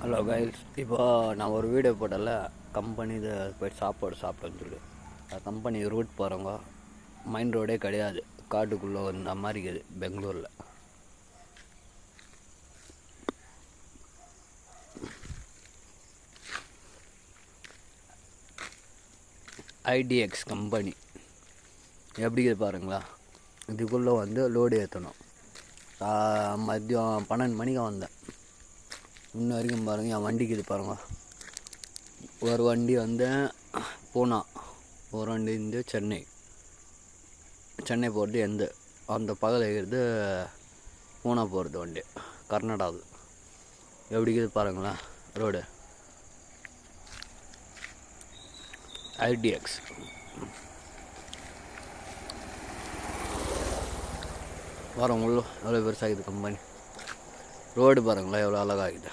Hello guys, இப்போ நான் ஒரு வீடியோ போட்டல கம்பெனி இது போய் சாப்பாடு சாப்பிட்டேன்னு சொல்லி. கம்பெனி ரூட் போகிறவங்க மைண்ட் ரோடே கிடையாது, காட்டுக்குள்ளே வந்த மாதிரி இருக்குது பெங்களூரில். ஐடிஎக்ஸ் கம்பெனி எப்படி இருக்குது பாருங்களா. இதுக்குள்ளே வந்து லோடு ஏற்றணும். மதியம் 12 மணிக்கு வந்தேன். இன்ன வரைக்கும் பாருங்கள் என் வண்டிக்கு இது பாருங்கள். ஒரு வண்டி வந்து பூனா, ஒரு வண்டி வந்து சென்னை போகிறது அந்த பகல் இருக்கிறது பூனா போகிறது வண்டி கர்நாடகாவில். எப்படி இருக்குது பாருங்களேன் ரோடு. ஐடிஎக்ஸ் வரவங்களும் எவ்வளோ பெருசாகுது கம்பெனி. ரோடு பாருங்களேன் எவ்வளோ அழகாகுது.